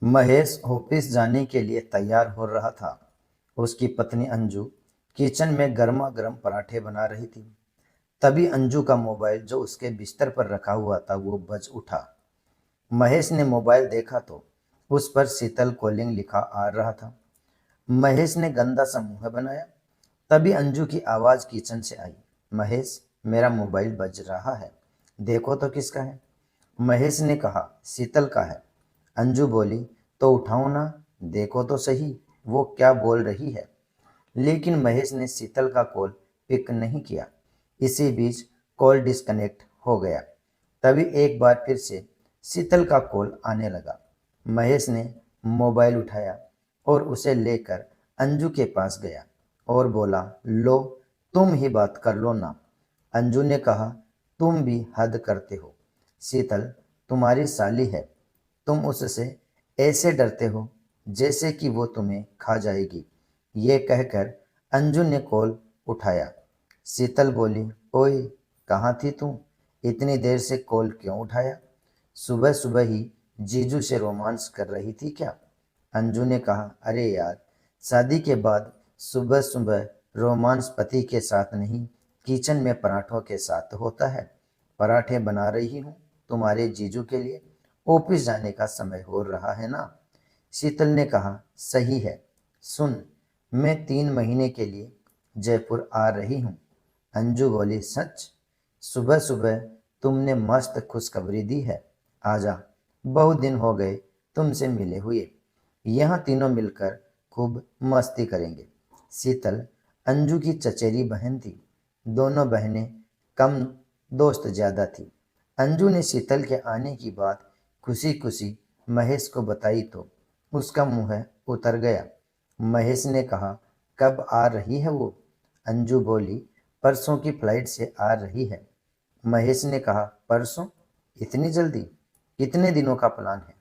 Mahesh office जाने के लिए तैयार हो रहा था। उसकी पत्नी अंजू किचन में गर्मा गर्म पराठे बना रही थी। तभी अंजू का मोबाइल जो उसके बिस्तर पर रखा हुआ था वो बज उठा। महेश ने मोबाइल देखा तो उस पर शीतल कॉलिंग लिखा आ रहा था। महेश ने गंदा सा मुंह बनाया। तभी अंजू की आवाज किचन से आई। महेश, मेरा मोबाइल बज रहा है, देखो तो किसका है। महेश ने कहा, शीतल का है। अंजू बोली, तो उठाओ ना, देखो तो सही वो क्या बोल रही है। लेकिन महेश ने शीतल का कॉल पिक नहीं किया। इसी बीच कॉल डिस्कनेक्ट हो गया। तभी एक बार फिर से शीतल का कॉल आने लगा। महेश ने मोबाइल उठाया और उसे लेकर अंजू के पास गया और बोला, लो, तुम ही बात कर लो ना। अंजू ने कहा, तुम भी हद करते हो। शीतल तुम्हारी साली है, तुम उससे ऐसे डरते हो जैसे कि वो तुम्हें खा जाएगी। ये कहकर अंजू ने कॉल उठाया। शीतल बोली, ओए, कहाँ थी तू? इतनी देर से कॉल क्यों उठाया? सुबह सुबह ही जीजू से रोमांस कर रही थी क्या? अंजू ने कहा, अरे यार, शादी के बाद सुबह सुबह रोमांस पति के साथ नहीं, किचन में पराठों के साथ होता है। पराठे बना रही हूँ तुम्हारे जीजू के लिए। ऑफिस जाने का समय हो रहा है ना। शीतल ने कहा, सही है। सुन, मैं 3 महीने के लिए जयपुर आ रही हूँ। अंजू बोली, सच? सुबह सुबह तुमने मस्त खुशखबरी दी है। आजा, बहुत दिन हो गए तुमसे मिले हुए। यहाँ तीनों मिलकर खूब मस्ती करेंगे। शीतल अंजू की चचेरी बहन थी। दोनों बहनें कम, दोस्त ज्यादा थी। अंजू ने शीतल के आने की बात खुशी खुशी महेश को बताई तो उसका मुंह उतर गया। महेश ने कहा, कब आ रही है वो? अंजू बोली, परसों की फ्लाइट से आ रही है। महेश ने कहा, परसों? इतनी जल्दी? कितने दिनों का प्लान है?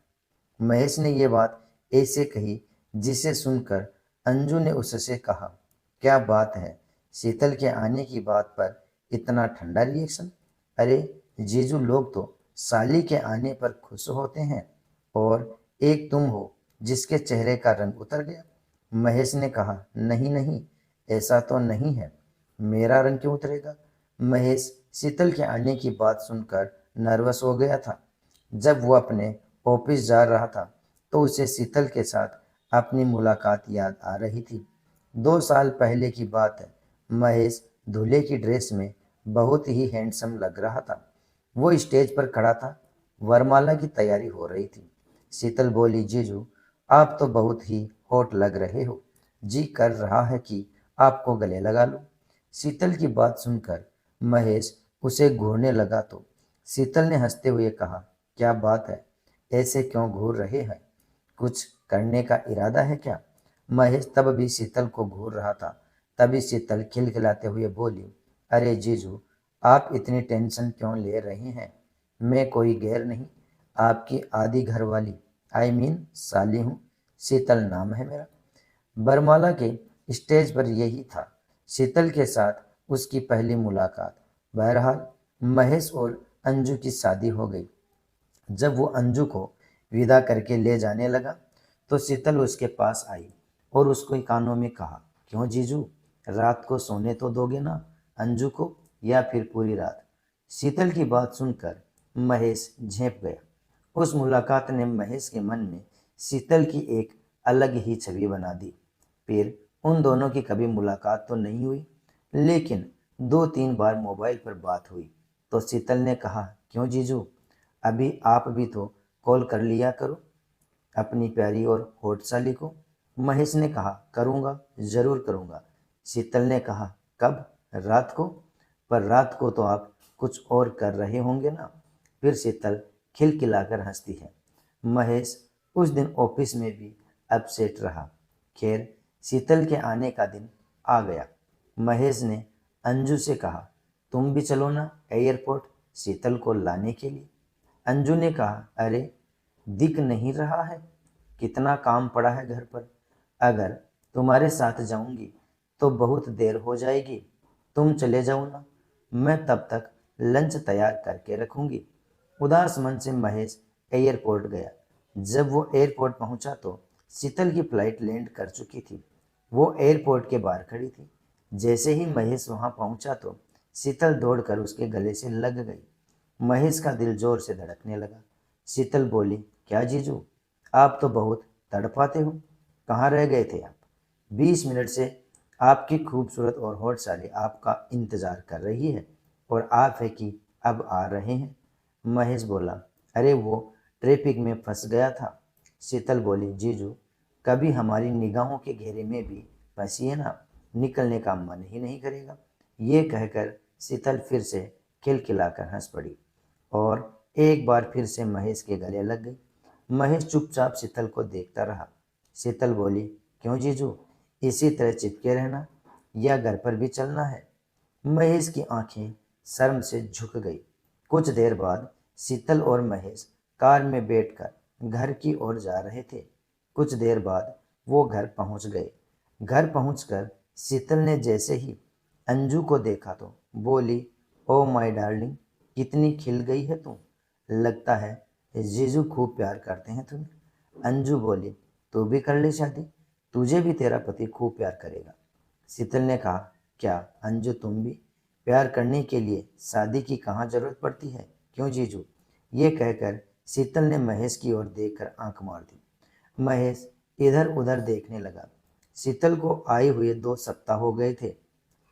महेश ने ये बात ऐसे कही जिसे सुनकर अंजू ने उससे कहा, क्या बात है, शीतल के आने की बात पर इतना ठंडा रिएक्शन? अरे, जीजू लोग तो साली के आने पर खुश होते हैं और एक तुम हो जिसके चेहरे का रंग उतर गया। महेश ने कहा, नहीं नहीं, ऐसा तो नहीं है। मेरा रंग क्यों उतरेगा? महेश शीतल के आने की बात सुनकर नर्वस हो गया था। जब वो अपने ऑफिस जा रहा था तो उसे शीतल के साथ अपनी मुलाकात याद आ रही थी। 2 साल पहले की बात है। महेश दूल्हे की ड्रेस में बहुत ही हैंडसम लग रहा था। वो स्टेज पर खड़ा था। वरमाला की तैयारी हो रही थी। शीतल बोली, जीजू, आप तो बहुत ही हॉट लग रहे हो। जी कर रहा है कि आपको गले लगा लूं। शीतल की बात सुनकर महेश उसे घूरने लगा तो शीतल ने हंसते हुए कहा, क्या बात है, ऐसे क्यों घूर रहे हैं? कुछ करने का इरादा है क्या? महेश तब भी शीतल को घूर रहा था। तभी शीतल खिलखिलाते हुए बोली, अरे जीजू, आप इतनी टेंशन क्यों ले रहे हैं? मैं कोई गैर नहीं, आपकी आधी घरवाली, आई मीन साली हूँ। शीतल नाम है मेरा। बरमाला के स्टेज पर यही था शीतल के साथ उसकी पहली मुलाकात। बहरहाल महेश और अंजू की शादी हो गई। जब वो अंजू को विदा करके ले जाने लगा तो शीतल उसके पास आई और उसको कानों में कहा, क्यों जीजू, रात को सोने तो दोगे ना अंजू को, या फिर पूरी रात? शीतल की बात सुनकर महेश झेंप गया। उस मुलाकात ने महेश के मन में शीतल की एक अलग ही छवि बना दी। फिर उन दोनों की कभी मुलाकात तो नहीं हुई, लेकिन 2-3 बार मोबाइल पर बात हुई। तो शीतल ने कहा, क्यों जीजू, अभी आप भी तो कॉल कर लिया करो अपनी प्यारी और होठ साली को। महेश ने कहा, करूँगा, ज़रूर करूँगा। शीतल ने कहा, कब? रात को? पर रात को तो आप कुछ और कर रहे होंगे ना। फिर शीतल खिलखिलाकर हंसती है। महेश उस दिन ऑफिस में भी अपसेट रहा। खैर, शीतल के आने का दिन आ गया। महेश ने अंजू से कहा, तुम भी चलो ना एयरपोर्ट शीतल को लाने के लिए। अंजू ने कहा, अरे, दिख नहीं रहा है, कितना काम पड़ा है घर पर। अगर तुम्हारे साथ जाऊंगी तो बहुत देर हो जाएगी। तुम चले जाओ ना, मैं तब तक लंच तैयार करके रखूंगी। उदास मन से महेश एयरपोर्ट गया। जब वो एयरपोर्ट पहुंचा तो शीतल की फ्लाइट लैंड कर चुकी थी। वो एयरपोर्ट के बाहर खड़ी थी। जैसे ही महेश वहां पहुंचा तो शीतल दौड़कर उसके गले से लग गई। महेश का दिल जोर से धड़कने लगा। शीतल बोली, क्या जीजू, आप तो बहुत तड़पाते हो, कहाँ रह गए थे आप? 20 मिनट से आपकी खूबसूरत और होठ साली आपका इंतजार कर रही है और आप है कि अब आ रहे हैं। महेश बोला, अरे वो ट्रैफिक में फंस गया था। शीतल बोली, जीजू कभी हमारी निगाहों के घेरे में भी फंसिए ना, निकलने का मन ही नहीं करेगा। ये कहकर शीतल फिर से खिलखिलाकर हंस पड़ी और एक बार फिर से महेश के गले लग गई। महेश चुपचाप शीतल को देखता रहा। शीतल बोली, क्यों जीजू, इसी तरह चिपके रहना या घर पर भी चलना है? महेश की आंखें शर्म से झुक गई। कुछ देर बाद शीतल और महेश कार में बैठकर घर की ओर जा रहे थे। कुछ देर बाद वो घर पहुंच गए। घर पहुंचकर शीतल ने जैसे ही अंजू को देखा तो बोली, ओ माय डार्लिंग, कितनी खिल गई है तू, लगता है जीजू खूब प्यार करते हैं तुम्हें। अंजू बोली, तू भी कर ले शादी, तुझे भी तेरा पति खूब प्यार करेगा। शीतल ने कहा, क्या अंजू तुम भी? प्यार करने के लिए शादी की कहाँ जरूरत पड़ती है, क्यों जीजू? ये कहकर शीतल ने महेश की ओर देखकर आंख मार दी। महेश इधर उधर देखने लगा। शीतल को आए हुए 2 सप्ताह हो गए थे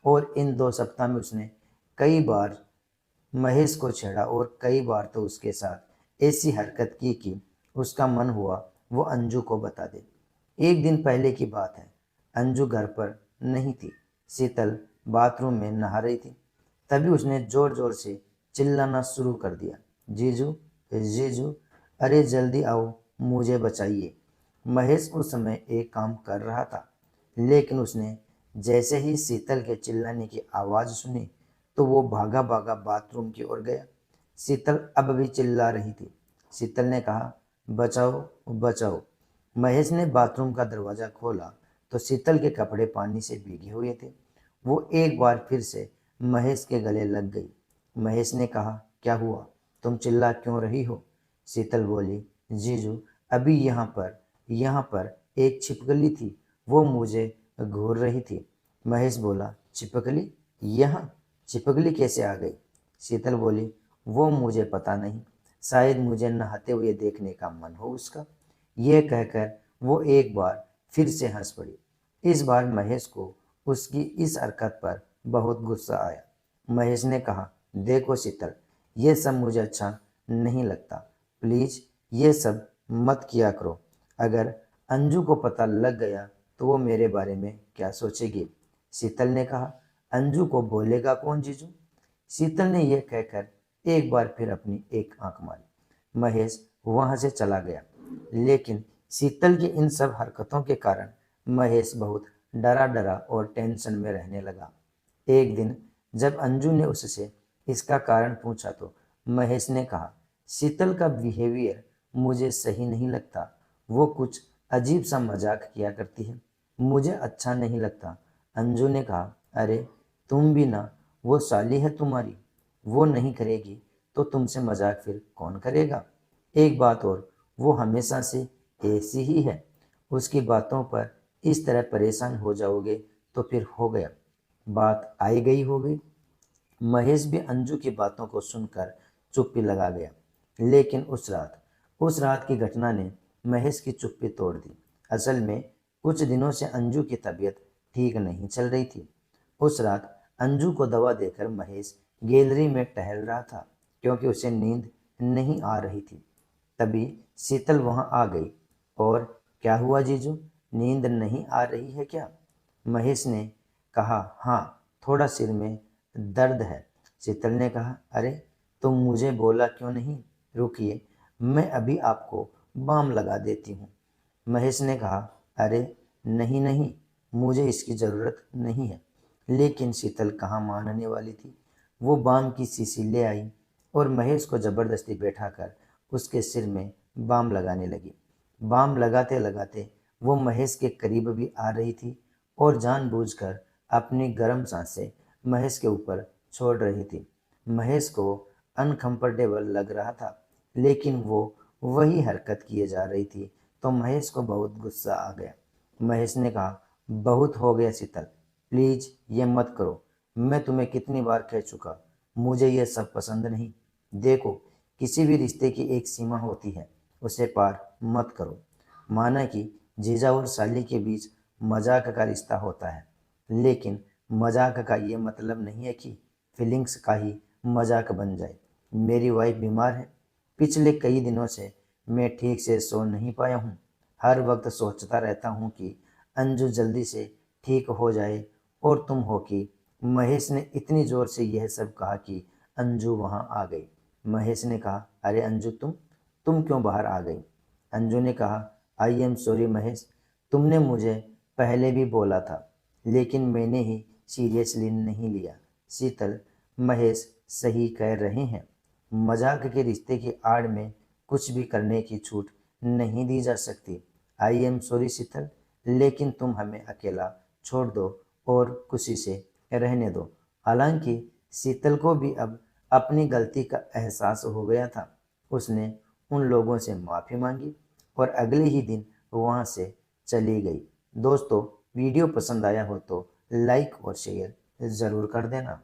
और इन 2 सप्ताह में उसने कई बार महेश को छेड़ा और कई बार तो उसके साथ ऐसी हरकत की कि उसका मन हुआ वो अंजू को बता दे। एक दिन पहले की बात है। अंजू घर पर नहीं थी। शीतल बाथरूम में नहा रही थी। तभी उसने जोर जोर से चिल्लाना शुरू कर दिया, जीजू, जीजू, अरे जल्दी आओ, मुझे बचाइए। महेश उस समय एक काम कर रहा था, लेकिन उसने जैसे ही शीतल के चिल्लाने की आवाज़ सुनी तो वो भागा भागा बाथरूम की ओर गया। शीतल अब भी चिल्ला रही थी। शीतल ने कहा, बचाओ, बचाओ। महेश ने बाथरूम का दरवाज़ा खोला तो शीतल के कपड़े पानी से भीगे हुए थे। वो एक बार फिर से महेश के गले लग गई। महेश ने कहा, क्या हुआ, तुम चिल्ला क्यों रही हो? शीतल बोली, जीजू अभी यहाँ पर एक छिपकली थी, वो मुझे घूर रही थी। महेश बोला, छिपकली? यहाँ छिपकली कैसे आ गई? शीतल बोली, वो मुझे पता नहीं, शायद मुझे नहाते हुए देखने का मन हो उसका। यह कहकर वो एक बार फिर से हंस पड़ी। इस बार महेश को उसकी इस हरकत पर बहुत गुस्सा आया। महेश ने कहा, देखो शीतल, ये सब मुझे अच्छा नहीं लगता, प्लीज ये सब मत किया करो। अगर अंजू को पता लग गया तो वो मेरे बारे में क्या सोचेगी? शीतल ने कहा, अंजू को बोलेगा कौन जीजू? शीतल ने यह कहकर एक बार फिर अपनी एक आंख मारी। महेश वहां से चला गया, लेकिन शीतल की इन सब हरकतों के कारण महेश बहुत डरा डरा और टेंशन में रहने लगा। एक दिन जब अंजू ने उससे इसका कारण पूछा तो महेश ने कहा, शीतल का बिहेवियर मुझे सही नहीं लगता, वो कुछ अजीब सा मजाक किया करती है, मुझे अच्छा नहीं लगता। अंजू ने कहा, अरे तुम भी ना, वो साली है तुम्हारी, वो नहीं करेगी तो तुमसे मजाक फिर कौन करेगा? एक बात और, वो हमेशा से ऐसी ही है, उसकी बातों पर इस तरह परेशान हो जाओगे तो फिर हो गया, बात आई गई हो गई। महेश भी अंजू की बातों को सुनकर चुप्पी लगा गया। लेकिन उस रात की घटना ने महेश की चुप्पी तोड़ दी। असल में कुछ दिनों से अंजू की तबीयत ठीक नहीं चल रही थी। उस रात अंजू को दवा देकर महेश गैलरी में टहल रहा था क्योंकि उसे नींद नहीं आ रही थी। तभी शीतल वहां आ गई और, क्या हुआ जीजू, नींद नहीं आ रही है क्या? महेश ने कहा, हाँ, थोड़ा सिर में दर्द है। शीतल ने कहा, अरे तुम मुझे बोला क्यों नहीं? रुकिए, मैं अभी आपको बाम लगा देती हूँ। महेश ने कहा, अरे नहीं नहीं, मुझे इसकी ज़रूरत नहीं है। लेकिन शीतल कहाँ मानने वाली थी। वो बाम की शीशी ले आई और महेश को ज़बरदस्ती बैठाकर उसके सिर में बाम लगाने लगी। बाम लगाते लगाते वो महेश के करीब भी आ रही थी और जानबूझकर अपनी गर्म सांसें महेश के ऊपर छोड़ रही थी। महेश को अनकंफर्टेबल लग रहा था, लेकिन वो वही हरकत किए जा रही थी तो महेश को बहुत गुस्सा आ गया। महेश ने कहा, बहुत हो गया शीतल, प्लीज ये मत करो। मैं तुम्हें कितनी बार कह चुका, मुझे ये सब पसंद नहीं। देखो, किसी भी रिश्ते की एक सीमा होती है, उसे पार मत करो। माना कि जीजा और साली के बीच मजाक का रिश्ता होता है, लेकिन मजाक का ये मतलब नहीं है कि फीलिंग्स का ही मजाक बन जाए। मेरी वाइफ बीमार है, पिछले कई दिनों से मैं ठीक से सो नहीं पाया हूँ। हर वक्त सोचता रहता हूँ कि अंजू जल्दी से ठीक हो जाए। और तुम हो कि महेश ने इतनी जोर से यह सब कहा कि अंजू वहाँ आ गई। महेश ने कहा, अरे अंजू, तुम क्यों बाहर आ गई? अंजू ने कहा, आई एम सॉरी महेश, तुमने मुझे पहले भी बोला था, लेकिन मैंने ही सीरियसली नहीं लिया। शीतल, महेश सही कह रहे हैं। मजाक के रिश्ते की आड़ में कुछ भी करने की छूट नहीं दी जा सकती। आई एम सॉरी शीतल, लेकिन तुम हमें अकेला छोड़ दो और खुशी से रहने दो। हालांकि शीतल को भी अब अपनी गलती का एहसास हो गया था। उसने उन लोगों से माफ़ी मांगी और अगले ही दिन वहाँ से चली गई। दोस्तों, वीडियो पसंद आया हो तो लाइक और शेयर ज़रूर कर देना।